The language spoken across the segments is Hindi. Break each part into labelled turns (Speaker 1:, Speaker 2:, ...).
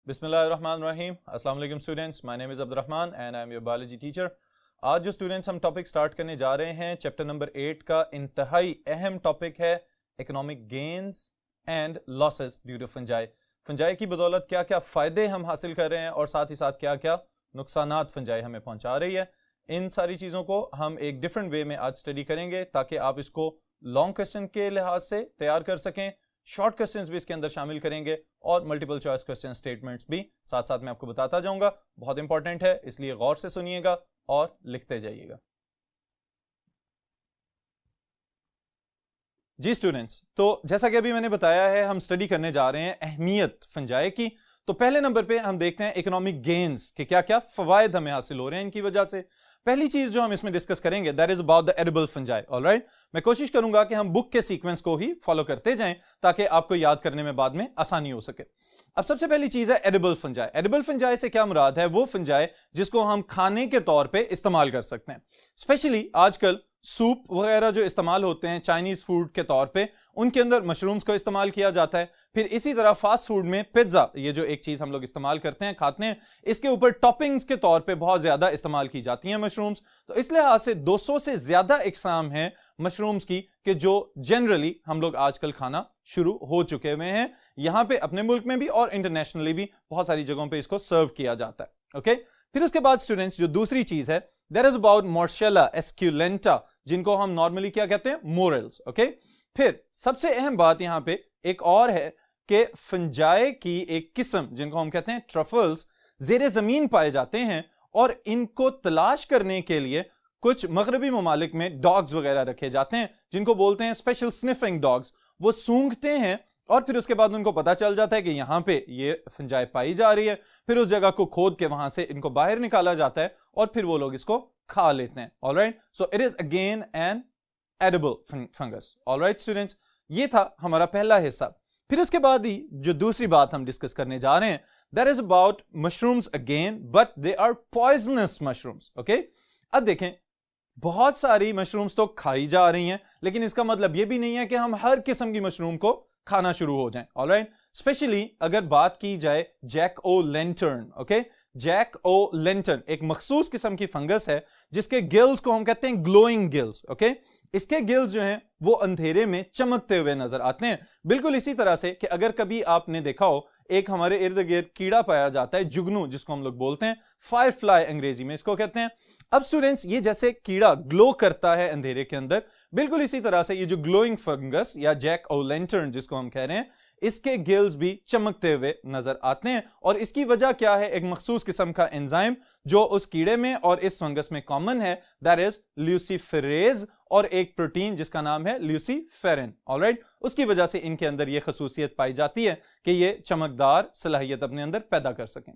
Speaker 1: बिस्मिल्लाहिर्रहमानिर्रहीम। अस्सलाम वालेकुम students, my name is Abdurrahman and I am your biology teacher. आज जो स्टूडेंट्स हम टॉपिक स्टार्ट करने जा रहे हैं, चैप्टर नंबर 8 का इंतहाई अहम टॉपिक है economic gains and losses due to fungi. Fungi की बदौलत क्या क्या फ़ायदे हम हासिल कर रहे हैं और साथ ही साथ क्या क्या नुकसानात फंजाई हमें पहुंचा रही है। इन सारी चीज़ों को हम एक डिफरेंट वे में आज स्टडी करेंगे ताकि आप इसको लॉन्ग क्वेश्चन के लिहाज से तैयार कर सकें, शॉर्ट क्वेश्चंस भी इसके अंदर शामिल करेंगे और मल्टीपल चॉइस क्वेश्चन स्टेटमेंट्स भी साथ साथ में आपको बताता जाऊंगा। बहुत इंपॉर्टेंट है, इसलिए गौर से सुनिएगा और लिखते जाइएगा। जी स्टूडेंट्स, तो जैसा कि अभी मैंने बताया है, हम स्टडी करने जा रहे हैं अहमियत फंजाई की। तो पहले नंबर पे हम देखते हैं इकोनॉमिक गेन्स के क्या क्या फवायद हमें हासिल हो रहे हैं इनकी वजह से। पहली चीज जो हम इसमें डिस्कस करेंगे that is about the edible fungi. Alright, मैं कोशिश करूंगा कि हम बुक के सीक्वेंस को ही फॉलो करते जाएं ताकि आपको याद करने में बाद में आसानी हो सके। अब सबसे पहली चीज है एडिबल फंजाई। एडिबल फंजाई से क्या मुराद है? वो फंजाई जिसको हम खाने के तौर पे इस्तेमाल कर सकते हैं। स्पेशली आजकल सूप वगैरह जो इस्तेमाल होते हैं चाइनीज फूड के तौर पे, उनके अंदर मशरूम्स को इस्तेमाल किया जाता है। फिर इसी तरह फास्ट फूड में पिज्जा, ये जो एक चीज हम लोग इस्तेमाल करते हैं, खाते हैं, इसके ऊपर टॉपिंग्स के तौर पे बहुत ज्यादा इस्तेमाल की जाती हैं मशरूम्स। तो इस लिहाज से 200 से ज्यादा इकसाम हैं मशरूम्स की कि जो जनरली हम लोग आजकल खाना शुरू हो चुके हुए हैं। यहां पे अपने मुल्क में भी और इंटरनेशनली भी बहुत सारी जगहों पे इसको सर्व किया जाता है। ओके, फिर उसके बाद स्टूडेंट्स जो दूसरी चीज है दैट इज अबाउट मोर्शेला एस्क्यूलेंटा, जिनको हम नॉर्मली क्या कहते हैं? मोरल्स। ओके, फिर सबसे अहम बात यहां पे एक और है कि फंजाई की एक किस्म जिनको हम कहते हैं ट्रफल्स जेरे जमीन पाए जाते हैं और इनको तलाश करने के लिए कुछ मगरबी ममालिक में डॉग्स वगैरह रखे जाते हैं जिनको बोलते हैं स्पेशल स्निफिंग डॉग्स। वो सूंघते हैं और फिर उसके बाद उनको पता चल जाता है कि यहां पे ये फंजाई पाई जा रही है। फिर उस जगह को खोद के वहां से इनको बाहर निकाला जाता है और फिर वो लोग इसको खा लेते हैं। Alright, so it is again an edible fungus. Alright students, ये था हमारा पहला हिस्सा। फिर उसके बाद ही जो दूसरी बात हम डिस्कस करने जा रहे हैं that is about mushrooms again, but they are poisonous mushrooms. Okay, अब देखें, बहुत सारी मशरूम्स तो खाई जा रही हैं, लेकिन इसका मतलब यह भी नहीं है कि हम हर किस्म की मशरूम को खाना शुरू हो जाएं। ऑलराइट, स्पेशली अगर बात की जाए जैक ओ लेंटर्न। ओके, जैक ओ लेंटर्न एक मखसूस किस्म की फंगस है जिसके गिल्स को हम कहते हैं ग्लोइंग गिल्स। ओके, इसके गिल्स जो हैं वो अंधेरे में चमकते हुए नजर आते हैं, बिल्कुल इसी तरह से कि अगर कभी आपने देखा हो एक हमारे इर्द गिर्द कीड़ा पाया जाता है जुगनू, जिसको हम लोग बोलते हैं फायर फ्लाई, अंग्रेजी में इसको कहते हैं। अब स्टूडेंट्स, ये जैसे कीड़ा ग्लो करता है अंधेरे के अंदर, बिल्कुल इसी तरह से ये जो ग्लोइंग फंगस या जैक ओ लेंटर्न जिसको हम कह रहे हैं, इसके गिल्स भी चमकते हुए नजर आते हैं। और इसकी वजह क्या है? एक मखसूस किस्म का एंजाइम जो उस कीड़े में और इस फंगस में कॉमन है दैट इज ल्यूसीफेरेज, और एक प्रोटीन जिसका नाम है ल्यूसीफेरिन। ऑलराइट, उसकी वजह से इनके अंदर यह खसूसियत पाई जाती है कि ये चमकदार सलाहियत अपने अंदर पैदा कर सकें।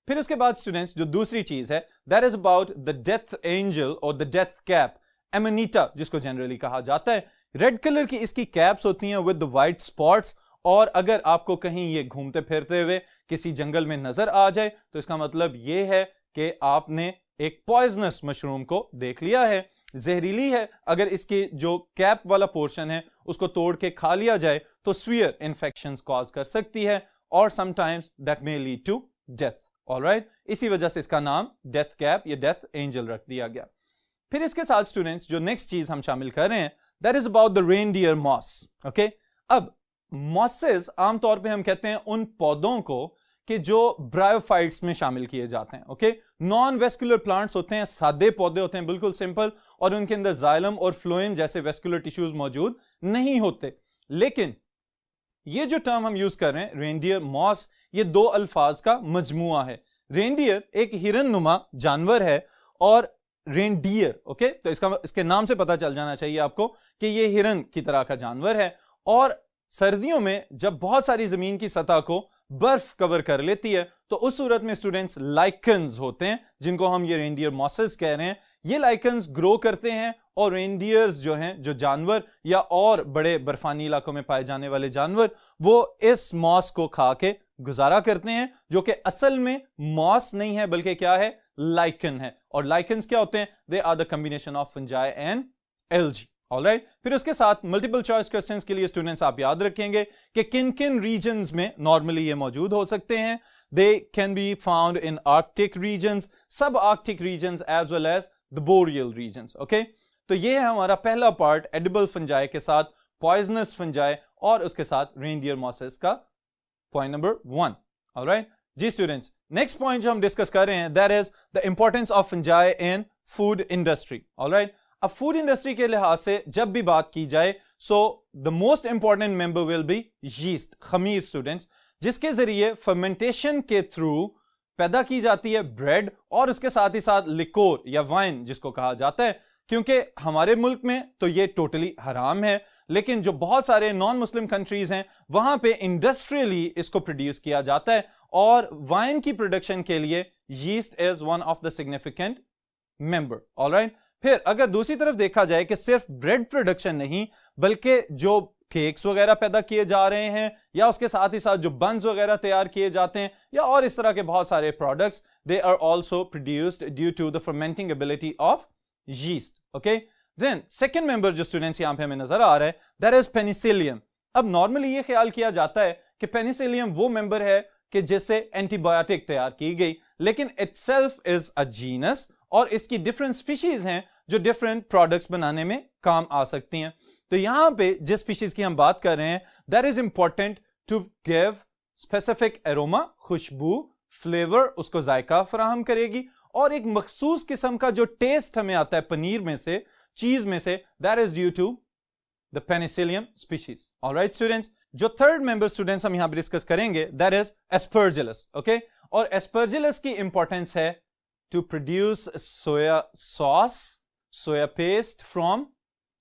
Speaker 1: फिर उसके बाद स्टूडेंट्स जो दूसरी चीज है that is about the death angel और द डेथ कैप, एमनीटा जिसको जनरली कहा जाता है। रेड कलर की इसकी कैप्स होती हैं विद द वाइट स्पॉट्स, और अगर आपको कहीं ये घूमते फिरते हुए किसी जंगल में नजर आ जाए तो इसका मतलब ये है कि आपने एक पॉइजनस मशरूम को देख लिया है, जहरीली है। अगर इसके जो कैप वाला पोर्शन है उसको तोड़ के खा लिया जाए तो स्वीयर इंफेक्शंस कॉज कर सकती है और sometimes that may lead to death. Alright, इसी वजह से इसका नाम डेथ कैप या डेथ एंजल रख दिया गया। फिर इसके साथ स्टूडेंट्स जो नेक्स्ट चीज हम शामिल कर रहे हैं that is about the reindeer moss. Okay, अब मॉसेस आमतौर पे हम कहते हैं उन पौधों को कि जो ब्रायोफाइट्स में शामिल किए जाते हैं। ओके, नॉन वेस्कुलर प्लांट्स होते हैं, सादे पौधे होते हैं, बिल्कुल सिंपल, और उनके अंदर जाइलम और फ्लोएम जैसे वेस्कुलर टिश्यूज मौजूद नहीं होते। लेकिन ये जो टर्म हम यूज कर रहे हैं रेनडियर मॉस, ये दो अल्फाज का मजमुआ है। रेनडियर एक हिरन नुमा जानवर है और रेनडियर, ओके, तो इसके नाम से पता चल जाना चाहिए आपको कि ये हिरन की तरह का जानवर है। और सर्दियों में जब बहुत सारी जमीन की सतह को बर्फ कवर कर लेती है तो उस सूरत में स्टूडेंट्स लाइकन्स होते हैं जिनको हम ये रेनडियर मॉसेस कह रहे हैं। ये लाइकन्स ग्रो करते हैं और रेनडियर्स जो हैं, जो जानवर या और बड़े बर्फानी इलाकों में पाए जाने वाले जानवर, वो इस मॉस को खा के गुजारा करते हैं, जो कि असल में मॉस नहीं है बल्कि क्या है? लाइकन है। और लाइकन्स क्या होते हैं? They are the combination of fungi and algae. Alright. फिर उसके साथ मल्टीपल चॉइस क्वेश्चंस के लिए स्टूडेंट्स आप याद रखेंगे कि किन किन रीजन्स में नॉर्मली ये मौजूद हो सकते हैं। They can be found in arctic regions, sub arctic regions as well as the boreal regions. Okay, तो ये है हमारा पहला पार्ट एडिबल फंजाई के साथ पॉइजनस फंजाई और उसके साथ रेनडियर मॉसेस का पॉइंट नंबर 1। ऑलराइट जी स्टूडेंट्स, नेक्स्ट पॉइंट जो हम डिस्कस कर रहे हैं that is the importance of fungi in food industry. Alright, अब फूड इंडस्ट्री के लिहाज से जब भी बात की जाए so the most important member will be yeast, खमीर स्टूडेंट्स, जिसके जरिए फर्मेंटेशन के थ्रू पैदा की जाती है ब्रेड और उसके साथ ही साथ लिकोर या वाइन जिसको कहा जाता है। क्योंकि हमारे मुल्क में तो ये टोटली हराम है, लेकिन जो बहुत सारे नॉन मुस्लिम कंट्रीज हैं वहां पे इंडस्ट्रियली इसको प्रोड्यूस किया जाता है और वाइन की प्रोडक्शन के लिए yeast is one of the significant member. Alright, फिर अगर दूसरी तरफ देखा जाए कि सिर्फ ब्रेड प्रोडक्शन नहीं बल्कि जो केक्स वगैरह पैदा किए जा रहे हैं या उसके साथ ही साथ जो बन्स वगैरह तैयार किए जाते हैं या और इस तरह के बहुत सारे products, they are also produced due to the fermenting ability of yeast. Okay, then second member जो स्टूडेंट्स यहां पे हमें नजर आ रहा है दैट इज पेनिसिलियम। अब नॉर्मली ये ख्याल किया जाता है कि पेनिसिलियम वो मेंबर है कि जिससे एंटीबायोटिक तैयार की गई, लेकिन इटसेल्फ इज अ जीनस और इसकी डिफरेंट स्पीशीज हैं जो डिफरेंट प्रोडक्ट्स बनाने में काम आ सकती हैं। तो यहां पे जिस स्पीशीज की हम बात कर रहे हैं that is important to give specific aroma, खुशबू, फ्लेवर, उसको जायका फराहम करेगी और एक मखसूस किस्म का जो टेस्ट हमें आता है पनीर में से, चीज में से, that is due to the penicillium species. Alright students, जो थर्ड मेंबर स्टूडेंट्स हम यहां पर डिस्कस करेंगे दैट इज एस्परजिलस। ओके, और एस्परजिलस की इंपॉर्टेंस है to produce soya sauce, soya paste from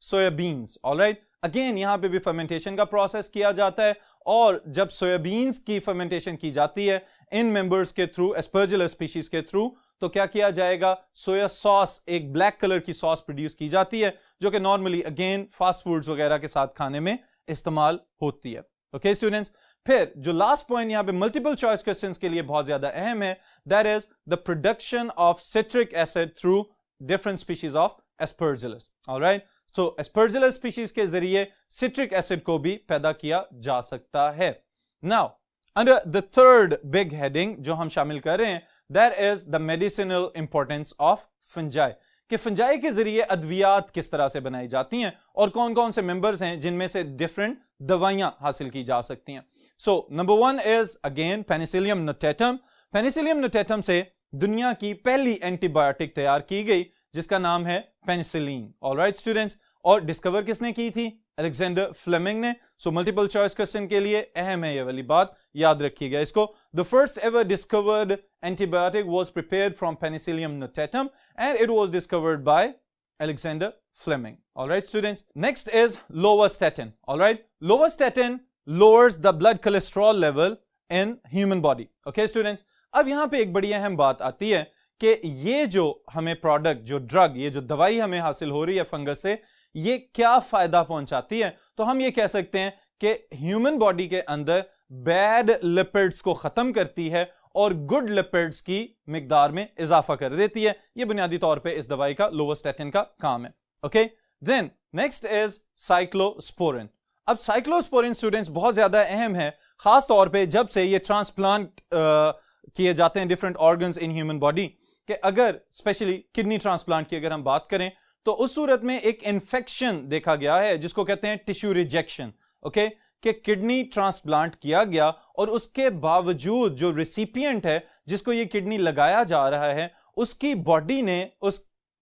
Speaker 1: soyabeans. All right. Again, यहाँ पे भी fermentation का process किया जाता है और जब soyabeans की fermentation की जाती है इन members के through, aspergillus species के through, तो क्या किया जाएगा, सोया सॉस, एक ब्लैक कलर की सॉस प्रोड्यूस की जाती है जो कि नॉर्मली अगेन फास्ट फूड्स वगैरह के साथ खाने में इस्तेमाल होती है। ओके स्टूडेंट्स, फिर जो लास्ट पॉइंट यहां पे मल्टीपल चॉइस क्वेश्चंस के लिए बहुत ज्यादा अहम है that is the production of citric acid through different species of Aspergillus. Alright, so Aspergillus species के जरिए सिट्रिक एसिड को भी पैदा किया जा सकता है। Now under the third big heading जो हम शामिल कर रहे हैं that is the medicinal importance of fungi, कि फंजाई के जरिए अद्वियात किस तरह से बनाई जाती हैं और कौन कौन से मेंबर्स हैं जिनमें से डिफरेंट दवाइयां हासिल की जा सकती हैं। So number 1 is again Penicillium notatum. Penicillium notatum से दुनिया की पहली एंटीबायोटिक तैयार की गई जिसका नाम है पेनिसिलिन। ऑलराइट स्टूडेंट्स, और डिस्कवर किसने की थी, अलेक्जेंडर फ्लेमिंग ने। सो मल्टीपल चॉइस क्वेश्चन के लिए अहम है ये वाली बात, याद रखिएगा इसको। The first ever discovered antibiotic was prepared from Penicillium notatum and it was discovered by Alexander Fleming. All right, students. Next is lovastatin. All right, lovastatin lowers the blood cholesterol level in human body. Okay, students. अब यहाँ पे एक बड़ी अहम बात आती है कि ये जो हमें प्रोडक्ट, जो ड्रग, ये जो दवाई हमें हासिल हो रही है फंगस से, ये क्या फायदा पहुंचाती है। तो हम ये कह सकते हैं कि ह्यूमन बॉडी के अंदर बैड लिपिड्स को खत्म करती है और गुड लिपिड्स की मिकदार में इजाफा कर देती है। ये बुनियादी तौर पे इस दवाई का लोवास्टैटिन का काम है। Okay, then next is cyclosporin. अब साइक्लोस्पोरिन स्टूडेंट्स बहुत ज्यादा अहम है, खास तौर पे जब से ये ट्रांसप्लांट किए जाते हैं different organs in human body, कि अगर स्पेशली किडनी ट्रांसप्लांट की अगर हम बात करें तो उस सूरत में एक इन्फेक्शन देखा गया है जिसको कहते हैं टिश्यू रिजेक्शन। ओके, कि किडनी ट्रांसप्लांट किया गया और उसके बावजूद जो रिसिपिएंट है जिसको ये किडनी लगाया जा रहा है उसकी बॉडी ने उस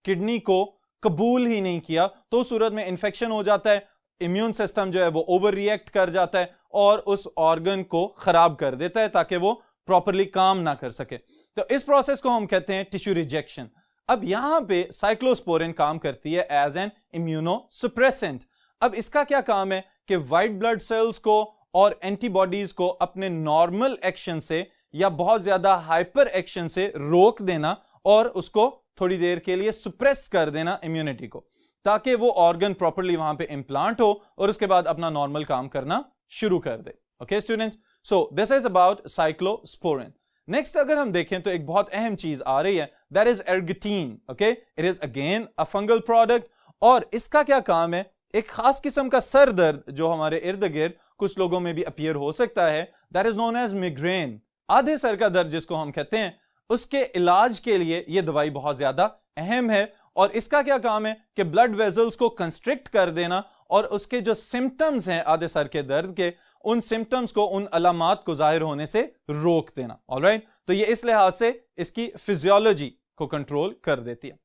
Speaker 1: किडनी को कबूल ही नहीं किया, तो उस सूरत में इन्फेक्शन हो जाता है, इम्यून सिस्टम जो है वो ओवर रिएक्ट कर जाता है और उस ऑर्गन को खराब कर देता है ताकि वो प्रॉपरली काम ना कर सके। तो इस प्रोसेस को हम कहते हैं टिश्यू रिजेक्शन। अब यहां पे साइक्लोस्पोरिन काम करती है एज एन इम्यूनोसुप्रेसेंट। अब इसका क्या काम है कि वाइट ब्लड सेल्स को और एंटीबॉडीज को अपने नॉर्मल एक्शन से या बहुत ज्यादा हाइपर एक्शन से रोक देना और उसको थोड़ी देर के लिए सुप्रेस कर देना इम्यूनिटी को, ताकि वो ऑर्गन प्रॉपर्ली वहां पे इंप्लांट हो और उसके बाद अपना नॉर्मल काम करना शुरू कर दे। Okay students, so this is about cyclosporin. Next अगर हम देखें तो एक बहुत अहम चीज आ रही है that is ergotine. Okay, it is again a fungal product और इसका क्या काम है एक खास किस्म का सर दर्द जो हमारे इर्द गिर्द कुछ लोगों में भी अपीयर हो सकता है, that is known as migraine, आधे सर का दर्द जिसको हम कहते हैं, उसके इलाज के लिए यह दवाई बहुत ज्यादा अहम है। और इसका क्या काम है कि ब्लड वेजल्स को कंस्ट्रिक्ट कर देना और उसके जो सिम्टम्स हैं आधे सर के दर्द के, उन सिम्टम्स को, उन अलामात को जाहिर होने से रोक देना। ऑलराइट, तो ये इस लिहाज से इसकी फिजियोलॉजी को कंट्रोल कर देती है।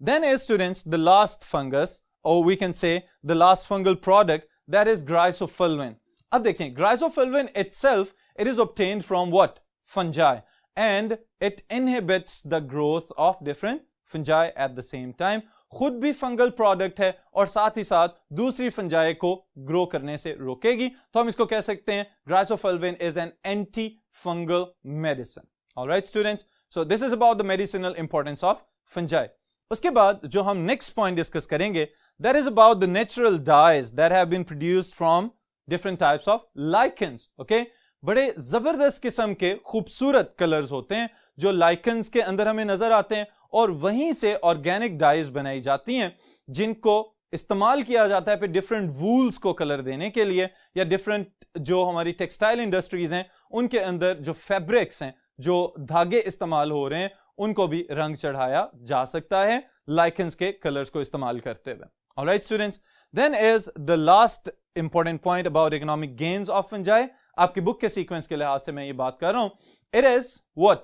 Speaker 1: Then is students the last fungus, और we can say the last fungal product, that is griseofulvin. अब देखें, griseofulvin itself, it is obtained from what? Fungi, and it inhibits the growth of different fungi at the same time. खुद भी फंगल प्रोडक्ट है और साथ ही साथ दूसरी फंजाई को ग्रो करने से रोकेगी, तो हम इसको कह सकते हैं griseofulvin is an anti fungal medicine. Alright students, so this is about the medicinal importance of fungi. उसके बाद जो हम नेक्स्ट पॉइंट डिस्कस करेंगे, that is about the natural dyes that have been produced from different types of lichens. Okay, बड़े जबरदस्त किस्म के खूबसूरत कलर्स होते हैं जो लाइकेंस के अंदर हमें नजर आते हैं, और वहीं से ऑर्गेनिक डाइज बनाई जाती हैं जिनको इस्तेमाल किया जाता है फिर डिफरेंट वूल्स को कलर देने के लिए, या डिफरेंट जो हमारी टेक्सटाइल इंडस्ट्रीज हैं उनके अंदर जो फैब्रिक्स हैं, जो धागे इस्तेमाल हो रहे हैं, उनको भी रंग चढ़ाया जा सकता है लाइकेंस के कलर्स को इस्तेमाल करते हुए। Alright students, then is the last important point about economic gains of fungi. आपकी बुक के सीक्वेंस के लिहाज से मैं ये बात कर रहा हूं, it is what?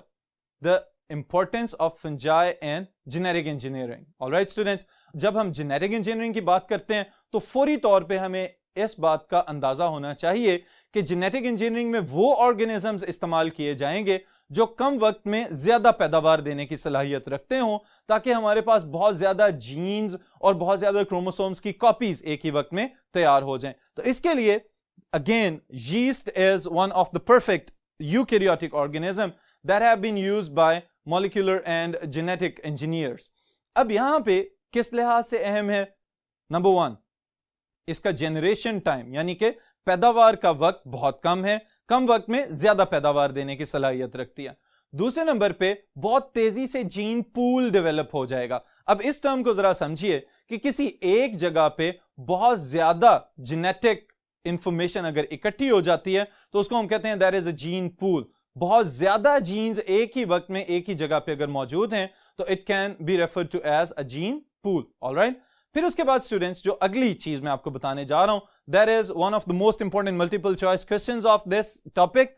Speaker 1: The importance of fungi and genetic engineering. Alright students, जब हम जेनेटिक इंजीनियरिंग की बात करते हैं तो फौरी तौर पे हमें इस बात का अंदाजा होना चाहिए कि जेनेटिक इंजीनियरिंग में वो ऑर्गेनिजम्स इस्तेमाल किए जाएंगे जो कम वक्त में ज्यादा पैदावार देने की सलाहियत रखते हों, ताकि हमारे पास बहुत ज्यादा जीन्स और बहुत ज्यादा क्रोमोसोम्स की कॉपीज एक ही वक्त में तैयार हो जाएं। तो इसके लिए again yeast is one of the perfect eukaryotic organism that have been used by molecular and genetic engineers. अब यहां पे किस लिहाज से अहम है? नंबर वन, इसका जनरेशन टाइम, यानी कि पैदावार का वक्त बहुत कम है, कम वक्त में ज्यादा पैदावार देने की सलाहियत रखती है। दूसरे नंबर पे बहुत तेजी से जीन पूल डेवलप हो जाएगा। अब इस टर्म को जरा समझिए कि किसी एक जगह पे बहुत ज्यादा जेनेटिक इंफॉर्मेशन अगर इकट्ठी हो जाती है तो उसको हम कहते हैं that is a gene pool. बहुत ज्यादा जीन्स एक ही वक्त में एक ही जगह पे अगर मौजूद हैं तो it can be referred to as a gene pool. Alright, फिर उसके बाद स्टूडेंट्स जो अगली चीज मैं आपको बताने जा रहा हूं, that is one of the most important multiple choice questions of this topic.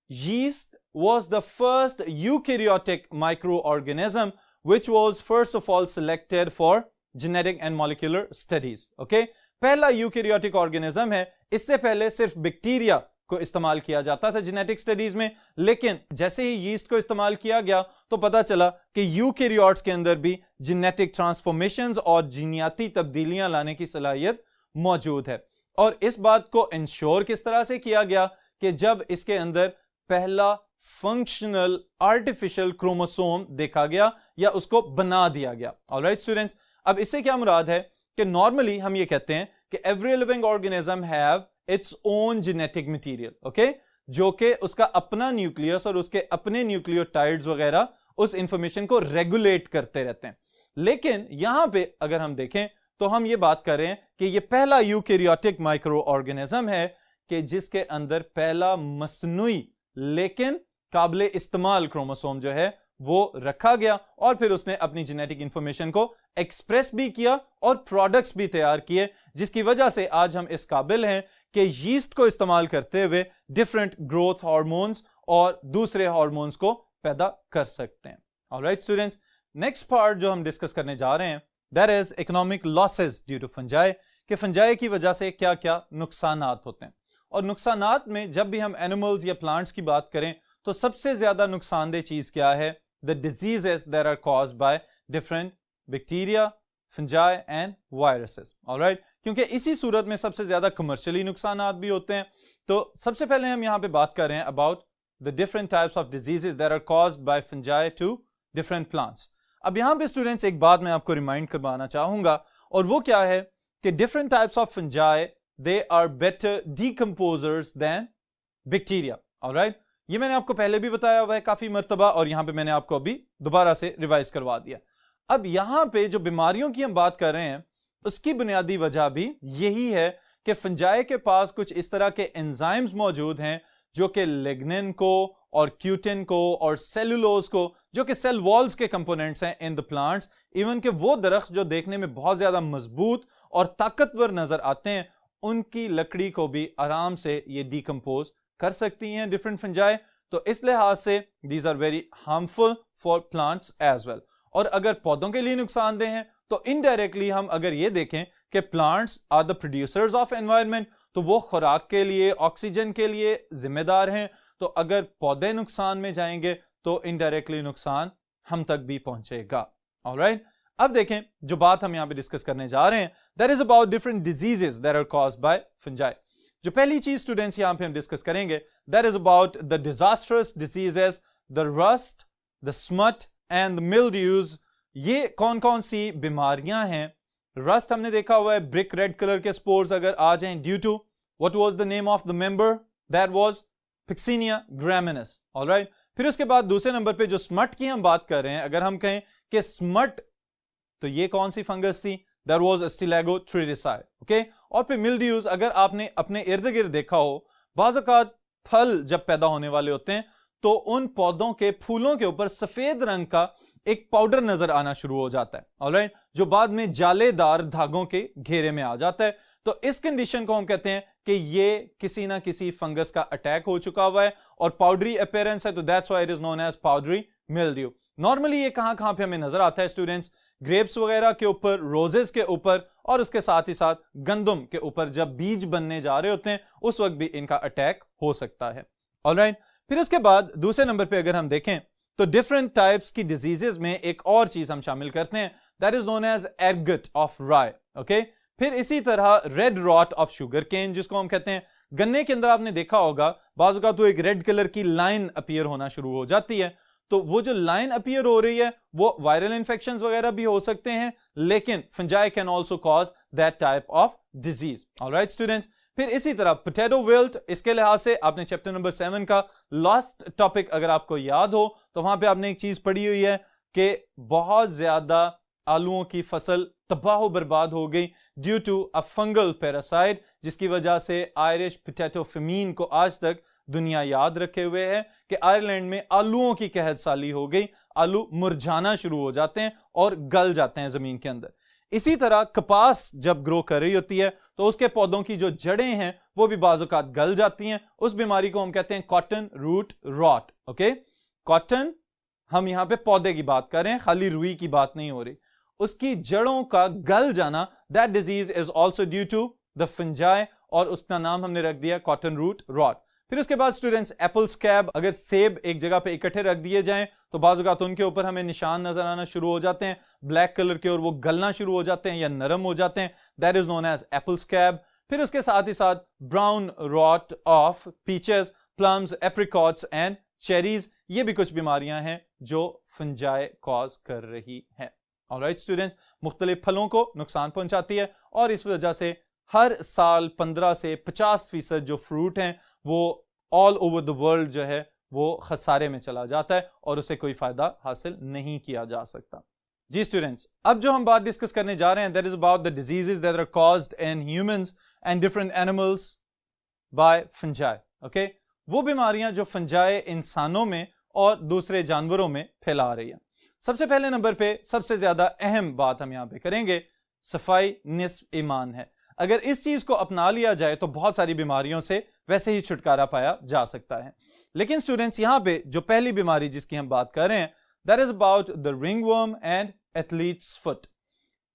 Speaker 1: Yeast was the first eukaryotic microorganism which was first of all selected for genetic and molecular studies. Okay, पहला यूकैरियोटिक ऑर्गेनिज्म है। इससे पहले सिर्फ बैक्टीरिया को इस्तेमाल किया जाता था जेनेटिक स्टडीज में, लेकिन जैसे ही यीस्ट को इस्तेमाल किया गया तो पता चला कि यूकैरियोट्स के अंदर भी जेनेटिक ट्रांसफॉर्मेशंस और जीनियाती तब्दीलियां लाने की सलाहियत मौजूद है। और इस बात को इंश्योर किस तरह से किया गया कि जब इसके अंदर पहला फंक्शनल आर्टिफिशियल क्रोमोसोम देखा गया या उसको बना दिया गया। ऑलराइट स्टूडेंट्स, अब इससे क्या मुराद है कि नॉर्मली हम ये कहते हैं कि every living organism have its own genetic material, okay, जो कि उसका अपना न्यूक्लियस और उसके अपने न्यूक्लियोटाइड्स वगैरह उस इंफॉर्मेशन को रेगुलेट करते रहते हैं। लेकिन यहां पे अगर हम देखें तो हम ये बात कर रहे हैं कि ये पहला यूकैरियोटिक माइक्रो ऑर्गेनिज्म है कि जिसके अंदर पहला मसनूई लेकिन काबिले इस्तेमाल क्रोमोसोम जो है वो रखा गया और फिर उसने अपनी जेनेटिक इंफॉर्मेशन को एक्सप्रेस भी किया और प्रोडक्ट्स भी तैयार किए, जिसकी वजह से आज हम इस काबिल हैं कि यीस्ट को इस्तेमाल करते हुए डिफरेंट ग्रोथ हार्मोन्स और दूसरे हार्मोन्स को पैदा कर सकते हैं। ऑलराइट स्टूडेंट्स, नेक्स्ट पार्ट जो हम डिस्कस करने जा रहे हैं that is economic losses due to fungi, कि फंजाई की वजह से क्या क्या नुकसानात होते हैं। और नुकसानात में जब भी हम एनिमल्स या प्लांट्स की बात करें तो सबसे ज्यादा नुकसानदेह चीज क्या है? The diseases that are caused by different bacteria, fungi and viruses. Alright, क्योंकि इसी सूरत में सबसे ज्यादा कमर्शियली नुकसानात भी होते हैं। तो सबसे पहले हम यहां पे बात कर रहे हैं about the different types of diseases that are caused by fungi to different plants. अब यहां पे स्टूडेंट्स एक बात मैं आपको रिमाइंड करवाना चाहूंगा, और वो क्या है कि different types of fungi they are better decomposers than bacteria. Alright, ये मैंने आपको पहले भी बताया हुआ है काफी मर्तबा, और यहां पे मैंने आपको अभी दोबारा से रिवाइज करवा दिया। अब यहां पे जो बीमारियों की हम बात कर रहे हैं उसकी बुनियादी वजह भी यही है कि फंजाई के पास कुछ इस तरह के एंजाइम्स मौजूद हैं जो कि लिग्निन को और क्यूटिन को और सेलुलोज को, जो कि सेल वॉल्स के कंपोनेंट्स हैं इन द प्लांट्स, इवन के वो दरख्त जो देखने में बहुत ज्यादा मजबूत और ताकतवर नजर आते हैं, उनकी लकड़ी को भी आराम से ये डिकम्पोज कर सकती हैं डिफरेंट फंजाई। तो इस लिहाज से these are very harmful for plants as well. और अगर पौधों के लिए नुकसानदेह हैं तो इनडायरेक्टली हम अगर ये देखें कि plants are the producers of environment, तो वो खुराक के लिए, ऑक्सीजन के लिए जिम्मेदार हैं। तो अगर पौधे नुकसान में जाएंगे तो इनडायरेक्टली नुकसान हम तक भी पहुंचेगा। ऑलराइट, अब देखें जो बात हम यहां पे डिस्कस करने जा रहे हैं, that is about different diseases that are caused by fungi. जो पहली चीज स्टूडेंट्स यहां पे हम डिस्कस करेंगे, that is about the disastrous diseases, the rust, the smut and the mildews. ये कौन कौन सी बीमारियां हैं? रस्ट हमने देखा हुआ है, ब्रिक रेड कलर के स्पोर्स अगर आ जाएं due to what was the name of the member, that was Puccinia graminis. Alright, फिर उसके बाद दूसरे नंबर पे जो स्मट की हम बात कर रहे हैं, अगर हम कहें कि स्मट, तो ये कौन सी फंगस थी? That was Ustilago tritici. ओके, और फिर मिल्ड्यूज, अगर आपने अपने इर्द गिर्द देखा हो, बाज़ औक़ात फल जब पैदा होने वाले होते हैं तो उन पौधों के फूलों के ऊपर सफेद रंग का एक पाउडर नजर आना शुरू हो जाता है। ऑलराइट, जो बाद में जालेदार धागों के घेरे में आ जाता है। तो इस कंडीशन को हम कहते हैं कि ये किसी ना किसी फंगस का अटैक हो चुका हुआ है और पाउडरी अपीयरेंस है, तो that's why it is known as powdery mildew. Normally ये कहां कहां पे हमें नजर आता है स्टूडेंट्स? ग्रेप्स वगैरह के ऊपर, रोजेस के ऊपर, और उसके साथ ही साथ गंदम के ऊपर जब बीज बनने जा रहे होते हैं उस वक्त भी इनका अटैक हो सकता है। ऑलराइट, फिर उसके बाद दूसरे नंबर पे अगर हम देखें तो डिफरेंट टाइप्स की डिजीजेस में एक और चीज हम शामिल करते हैं, that is known as ergot of rye. Okay, फिर इसी तरह red rot of sugar cane, जिसको हम कहते हैं, गन्ने के अंदर आपने देखा होगा बाजू का तो एक रेड कलर की लाइन अपीयर होना शुरू हो जाती है। तो वो जो लाइन अपीयर हो रही है वो वायरल इंफेक्शंस वगैरह भी हो सकते हैं, लेकिन fungi can also cause that type of disease. Alright students, फिर इसी तरह पोटैटो विल्ट, इसके लिहाज से आपने चैप्टर नंबर 7 का लास्ट टॉपिक अगर आपको याद हो तो वहां पे आपने एक चीज पढ़ी हुई है कि बहुत ज्यादा आलूओं की फसल तबाह बर्बाद हो गई due to a fungal parasite, जिसकी वजह से आयरिश पोटैटो फेमीन को आज तक दुनिया याद रखे हुए है कि आयरलैंड में आलूओं की कहत साली हो गई, आलू मुरझाना शुरू हो जाते हैं और गल जाते हैं जमीन के अंदर। इसी तरह कपास जब ग्रो कर रही होती है तो उसके पौधों की जो जड़ें हैं वो भी बाज़-औक़ात गल जाती हैं। उस बीमारी को हम कहते हैं cotton root rot. Okay, cotton, हम यहां पे पौधे की बात कर रहे हैं, खाली रुई की बात नहीं हो रही। उसकी जड़ों का गल जाना, that disease is also due to the fungi, और उसका नाम हमने रख दिया कॉटन रूट रॉट। फिर उसके बाद स्टूडेंट्स एप्पल स्कैब, अगर सेब एक जगह पे इकट्ठे रख दिए जाएं तो बाज़ औक़ात उनके ऊपर हमें निशान नजर आना शुरू हो जाते हैं ब्लैक कलर के, और वो गलना शुरू हो जाते हैं या नरम हो जाते हैं, that is known as apple scab. फिर उसके साथ ही साथ brown rot of peaches, plums, apricots and cherries, ये भी कुछ बीमारियां हैं जो फंजाई कॉज कर रही है। ऑलराइट स्टूडेंट्स, मुख्तलिफ फलों को नुकसान पहुंचाती है और इस वजह से हर साल 15 से 50% जो फ्रूट हैं वो ऑल ओवर द वर्ल्ड जो है वो खसारे में चला जाता है और उसे कोई फायदा हासिल नहीं किया जा सकता। जी स्टूडेंट्स, अब जो हम बात डिस्कस करने जा रहे हैं that is about the diseases that are caused in humans and different animals by fungi. Okay, वो बीमारियां जो फंजाई इंसानों में और दूसरे जानवरों में फैला रही है। सबसे पहले नंबर पे सबसे ज्यादा अहम बात हम यहां पे करेंगे, सफाई निस्फ ईमान है। अगर इस चीज को अपना लिया जाए तो बहुत सारी बीमारियों से वैसे ही छुटकारा पाया जा सकता है। लेकिन स्टूडेंट्स, यहां पे जो पहली बीमारी जिसकी हम बात कर रहे हैं that is about the ringworm and athletes foot.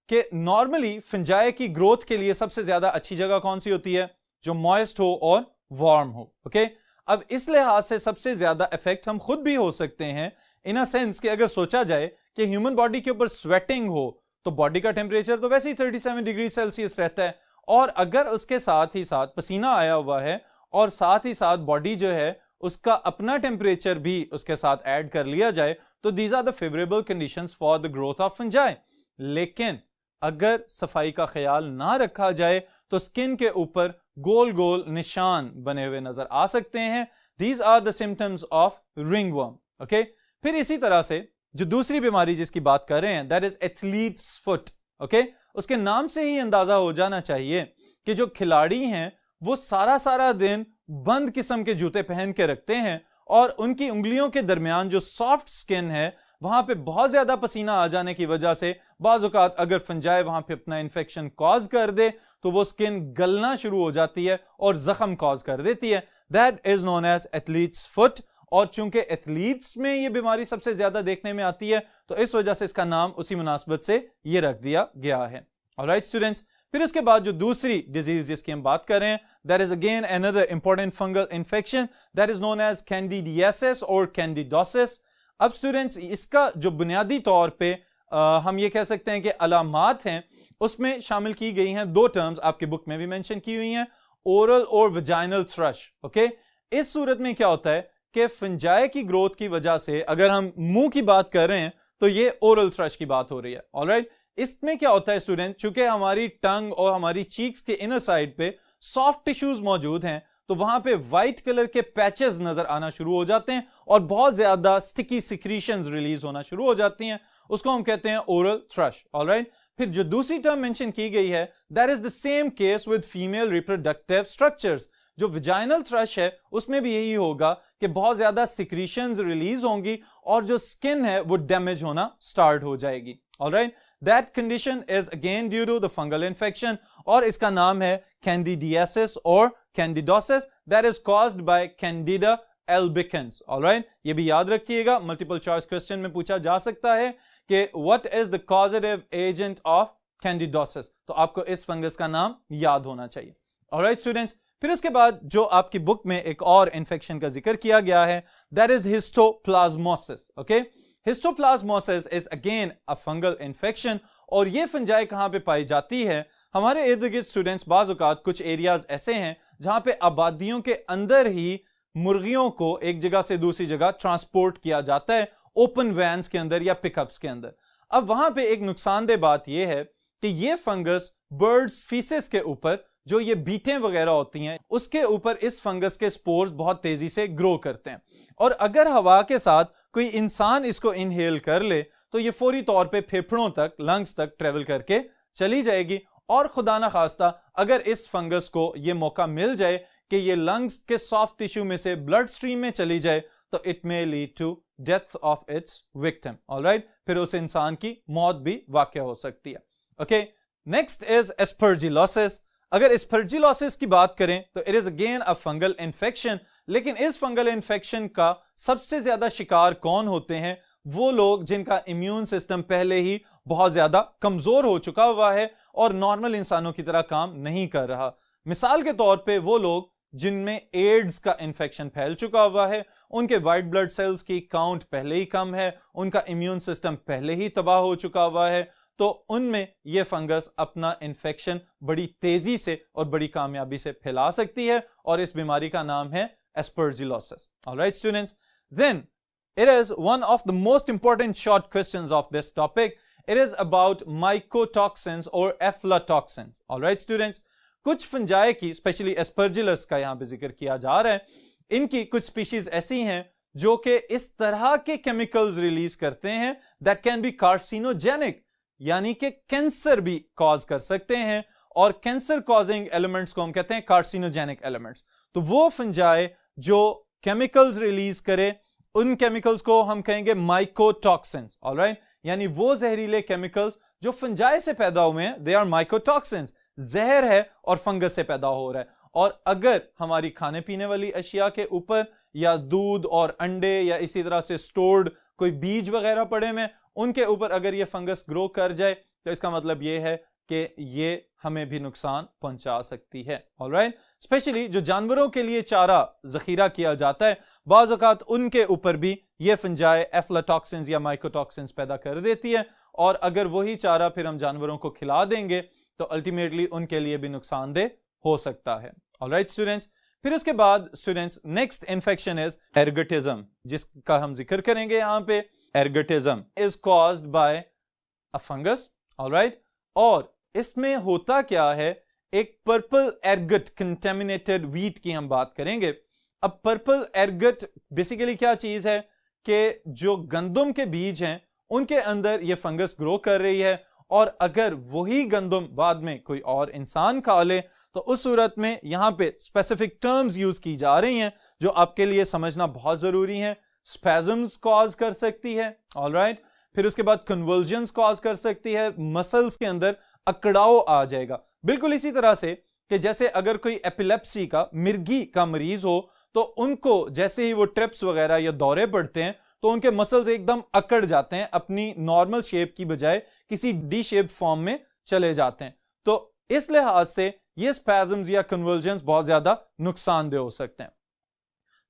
Speaker 1: कि नॉर्मली फंजाई की ग्रोथ के लिए सबसे ज्यादा अच्छी जगह कौन सी होती है? जो मॉइस्ट हो और वार्म हो। ओके, अब इस लिहाज से सबसे ज्यादा इफेक्ट हम खुद भी हो सकते हैं इन अ सेंस कि अगर सोचा जाए कि ह्यूमन बॉडी के ऊपर स्वेटिंग हो तो बॉडी का टेम्परेचर तो वैसे ही 37 डिग्री सेल्सियस रहता है, और अगर उसके साथ ही साथ पसीना आया हुआ है और साथ ही साथ बॉडी जो है उसका अपना टेम्परेचर भी उसके साथ ऐड कर लिया जाए तो these are the favourable conditions for the growth of fungi. लेकिन अगर सफाई का ख्याल ना रखा जाए तो स्किन के ऊपर गोल गोल निशान बने हुए नजर आ सकते हैं। These are the symptoms of ringworm. Okay, फिर इसी तरह से जो दूसरी बीमारी जिसकी बात कर रहे हैं that is athletes foot. Okay, उसके नाम से ही अंदाजा हो जाना चाहिए कि जो खिलाड़ी हैं वो सारा सारा दिन बंद किस्म के जूते पहन के रखते हैं और उनकी उंगलियों के दरमियान जो सॉफ्ट स्किन है वहां पे बहुत ज्यादा पसीना आ जाने की वजह से बाज़ औक़ात अगर फंजाई वहां पे अपना इन्फेक्शन कॉज कर दे तो वो स्किन गलना शुरू हो जाती है और जख्म कॉज कर देती है। That is known as athlete's foot. और चूंकि एथलीट्स में ये बीमारी सबसे ज्यादा देखने में आती है तो इस वजह से इसका नाम उसी मुनासबत से ये रख दिया गया है। ऑलराइट स्टूडेंट्स, फिर इसके बाद जो दूसरी डिजीज जिसकी हम बात कर रहे हैं that is again another important fungal infection that is known as candidiasis और कैंडिडोसिस। अब स्टूडेंट्स इसका जो बुनियादी तौर पे हम ये कह सकते हैं कि अलामात हैं उसमें शामिल की गई हैं दो टर्म्स आपकी बुक में भी मेंशन की हुई हैं, ओरल और वजाइनल थ्रश। ओके, इस सूरत में क्या होता है कि फंजाई की ग्रोथ की वजह से अगर हम मुंह की बात कर रहे हैं तो ये ओरल थ्रश की बात हो रही है। ऑलराइट, इसमें क्या होता है स्टूडेंट, चूंकि हमारी टंग और हमारी चीक्स के इनर साइड पे सॉफ्ट टिश्यूज मौजूद हैं तो वहां पे व्हाइट कलर के पैचेस नजर आना शुरू हो जाते हैं और बहुत ज्यादा स्टिकी सिक्रीशंस रिलीज होना शुरू हो जाती हैं, उसको हम कहते हैं ओरल थ्रश। ऑलराइट, फिर जो दूसरी टर्म मेंशन की गई है that is the same case with female reproductive structures. जो विजाइनल थ्रश है उसमें भी यही होगा कि बहुत ज्यादा सिक्रीशंस रिलीज होंगी और जो स्किन है वो डैमेज होना स्टार्ट हो जाएगी। Alright, that condition is again due to the fungal infection और इसका नाम है कैंडिडियासिस और candidosis that is caused by candida albicans. Alright, ये भी याद रखिएगा, मल्टीपल चॉइस क्वेश्चन में पूछा जा सकता है कि what is the causative agent of candidosis, तो आपको इस फंगस का नाम याद होना चाहिए। ऑलराइट स्टूडेंट्स, फिर उसके बाद जो आपकी बुक में एक और इंफेक्शन का जिक्र किया गया है that is histoplasmosis. Okay, histoplasmosis is again a fungal infection और ये फंजाई कहां पे पाई जाती है, हमारे इर्द गिर्द स्टूडेंट्स बाज़ औक़ात कुछ एरियाज ऐसे हैं जहां पे आबादियों के अंदर ही मुर्गियों को एक जगह से दूसरी जगह ट्रांसपोर्ट किया जाता है ओपन वैन्स के अंदर या पिकअप्स के अंदर। अब वहां पे एक नुकसानदेह बात यह है कि ये फंगस बर्ड्स फीसेस के ऊपर जो ये बीटें वगैरह होती हैं उसके ऊपर इस फंगस के स्पोर्स बहुत तेजी से ग्रो करते हैं और अगर हवा के साथ कोई इंसान इसको इनहेल कर ले तो ये फौरी तौर पे फेफड़ों तक, लंग्स तक ट्रेवल करके चली जाएगी और खुदा ना खास्ता अगर इस फंगस को ये मौका मिल जाए कि ये लंग्स के सॉफ्ट टिश्यू में से ब्लड स्ट्रीम में चली जाए तो it may lead to death of its victim. Alright, फिर उस इंसान की मौत भी वाक़या हो सकती है। Okay, next is aspergillosis. अगर एस्परजिलोसिस की बात करें तो it is again a fungal infection, लेकिन इस फंगल इन्फेक्शन का सबसे ज्यादा शिकार कौन होते हैं, वो लोग जिनका इम्यून सिस्टम पहले ही बहुत ज्यादा कमजोर हो चुका हुआ है और नॉर्मल इंसानों की तरह काम नहीं कर रहा। मिसाल के तौर पे वो लोग जिनमें एड्स का इन्फेक्शन फैल चुका हुआ है, उनके वाइट ब्लड सेल्स की काउंट पहले ही कम है, उनका इम्यून सिस्टम पहले ही तबाह हो चुका हुआ है, तो उनमें यह फंगस अपना इन्फेक्शन बड़ी तेजी से और बड़ी कामयाबी से फैला सकती है और इस बीमारी का नाम है aspergillosis. Alright students, then it is one of the most important short questions of this topic. It is about mycotoxins or aflatoxins. All right students, कुछ फंजाई की स्पेशली एस्परजिलस का यहाँ पे जिक्र किया जा रहा है, इनकी कुछ स्पीशीज ऐसी हैं जो कि इस तरह के केमिकल्स रिलीज करते हैं that can be carcinogenic, यानी कि कैंसर भी कॉज कर सकते हैं और कैंसर कॉजिंग एलिमेंट्स को हम कहते हैं कार्सिनोजेनिक एलिमेंट्स। तो वो फंजाई जो केमिकल्स रिलीज करे उन केमिकल्स को हम कहेंगे माइकोटॉक्सिन्स। ऑलराइट, यानी वो जहरीले केमिकल्स जो फंजाई से पैदा हुए हैं, दे आर माइकोटॉक्सिन्स, जहर है और फंगस से पैदा हो रहा है। और अगर हमारी खाने पीने वाली अशिया के ऊपर या दूध और अंडे या इसी तरह से स्टोर्ड कोई बीज वगैरह पड़े हुए उनके ऊपर अगर ये फंगस ग्रो कर जाए तो इसका मतलब ये है कि ये हमें भी नुकसान पहुंचा सकती है। ऑलराइट, स्पेशली जो जानवरों के लिए चारा जखीरा किया जाता है बाज़ औक़ात उनके ऊपर भी ये फंजाई एफ्लाटॉक्सिन्स या माइकोटॉक्सिन्स पैदा कर देती है और अगर वही चारा फिर हम जानवरों को खिला देंगे तो अल्टीमेटली उनके लिए भी नुकसानदेह हो सकता है। ऑलराइट स्टूडेंट्स, फिर उसके बाद students next infection is ergotism, जिसका हम जिक्र करेंगे यहाँ पे। Ergotism is caused bye a fungus. Alright, और इसमें होता क्या है, एक पर्पल एर्गट कंटेमिनेटेड व्हीट की हम बात करेंगे। अब पर्पल एर्गट बेसिकली क्या चीज है कि जो गंदम के बीज हैं उनके अंदर ये फंगस ग्रो कर रही है और अगर वही गंदम बाद में कोई और इंसान खा ले तो उस सूरत में यहां पे स्पेसिफिक टर्म्स यूज की जा रही हैं जो आपके लिए समझना बहुत जरूरी है। स्पैजम्स कॉज कर सकती है, ऑलराइट, फिर उसके बाद कन्वर्जन्स कॉज कर सकती है, मसल्स के अंदर अकड़ाव आ जाएगा। बिल्कुल इसी तरह से कि जैसे अगर कोई एपिलेप्सी का, मिर्गी का मरीज हो तो उनको जैसे ही वो ट्रिप्स वगैरह या दौरे पड़ते हैं तो उनके मसल्स एकदम अकड़ जाते हैं, अपनी नॉर्मल शेप की बजाय किसी डी शेप फॉर्म में चले जाते हैं। तो इस लिहाज से ये स्पैजम्स या कन्वर्जन्स बहुत ज्यादा नुकसानदेह हो सकते हैं।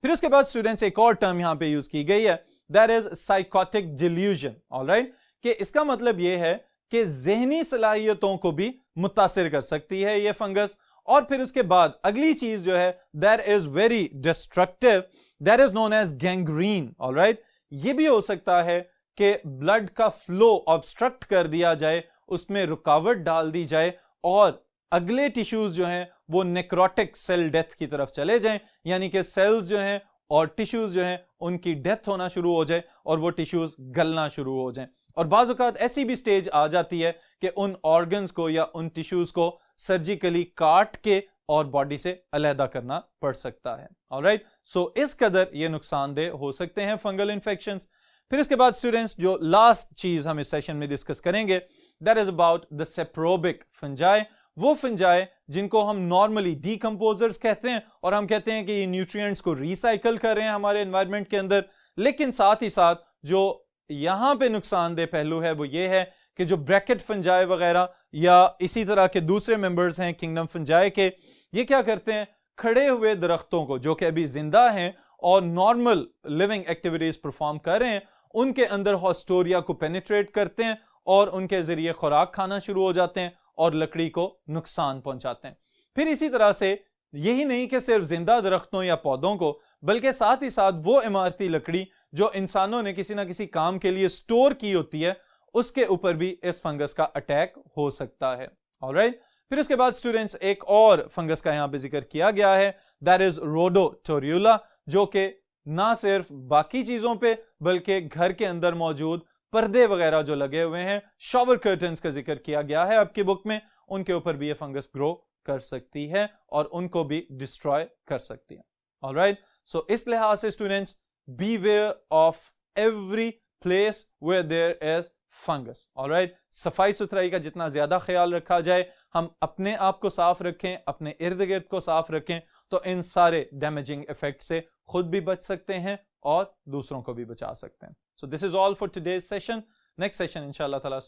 Speaker 1: फिर उसके बाद स्टूडेंट्स एक और टर्म यहां पे यूज की गई है, that is psychotic delusion, alright, कि इसका मतलब यह है कि जहनी सलाहियतों को भी मुतासिर कर सकती है ये फंगस। और फिर उसके बाद अगली चीज जो है that is very destructive, that is known as gangrene, alright. ये भी हो सकता है कि ब्लड का फ्लो ऑब्स्ट्रक्ट कर दिया जाए, उसमें रुकावट डाल दी जाए और अगले टिश्यूज जो हैं वो नेक्रोटिक सेल डेथ की तरफ चले जाएं, यानी कि सेल्स जो हैं और टिश्यूज जो हैं उनकी डेथ होना शुरू हो जाए और वो टिश्यूज गलना शुरू हो जाएं। और बाज़ औक़ात ऐसी भी स्टेज आ जाती है कि उन ऑर्गन्स को या उन टिश्यूज को सर्जिकली काट के और बॉडी से अलहदा करना पड़ सकता है, ऑलराइट। सो इस कदर ये नुकसानदेह हो सकते हैं फंगल इन्फेक्शंस। फिर इसके बाद स्टूडेंट्स जो लास्ट चीज हम इस सेशन में डिस्कस करेंगे that is about the saprobic fungi, वो फंजाई जिनको हम नॉर्मली डीकंपोजर्स कहते हैं और हम कहते हैं कि ये न्यूट्रिएंट्स को रिसाइकल कर रहे हैं हमारे एनवायरनमेंट के अंदर। लेकिन साथ ही साथ जो यहां पे नुकसानदेह पहलू है वो ये है कि जो ब्रैकेट फंजाई वगैरह या इसी तरह के दूसरे मेंबर्स हैं किंगडम फंजाई के, ये क्या करते हैं, खड़े हुए दरख्तों को जो कि अभी जिंदा हैं और नॉर्मल लिविंग एक्टिविटीज परफॉर्म कर रहे हैं, उनके अंदर हॉस्टोरिया को पेनिट्रेट करते हैं और उनके जरिए खुराक खाना शुरू हो जाते हैं और लकड़ी को नुकसान पहुंचाते हैं। फिर इसी तरह से यही नहीं कि सिर्फ जिंदा दरख्तों या पौधों को, बल्कि साथ ही साथ वो इमारती लकड़ी जो इंसानों ने किसी ना किसी काम के लिए स्टोर की होती है, उसके ऊपर भी इस फंगस का अटैक हो सकता है, ऑलराइट। फिर उसके बाद स्टूडेंट्स एक और फंगस का यहां पे जिक्र किया गया है, दैट इज रोडोटोरियोला, जो कि ना सिर्फ बाकी चीजों पे बल्कि घर के अंदर मौजूद पर्दे वगैरह जो लगे हुए हैं, शॉवर कर्टन्स का जिक्र किया गया है आपकी बुक में, उनके ऊपर भी ये फंगस ग्रो कर सकती है और उनको भी डिस्ट्रॉय कर सकती है, ऑलराइट। सो इस लिहाज से students beware of every place where there is fungus, alright। सफाई सुथराई का जितना ज्यादा ख्याल रखा जाए, हम अपने आप को साफ रखें, अपने इर्द गिर्द को साफ रखें, तो इन सारे डैमेजिंग इफेक्ट से खुद भी बच सकते हैं और दूसरों को भी बचा सकते हैं। सो this is all for today's session. Next session इंशाल्लाह ताला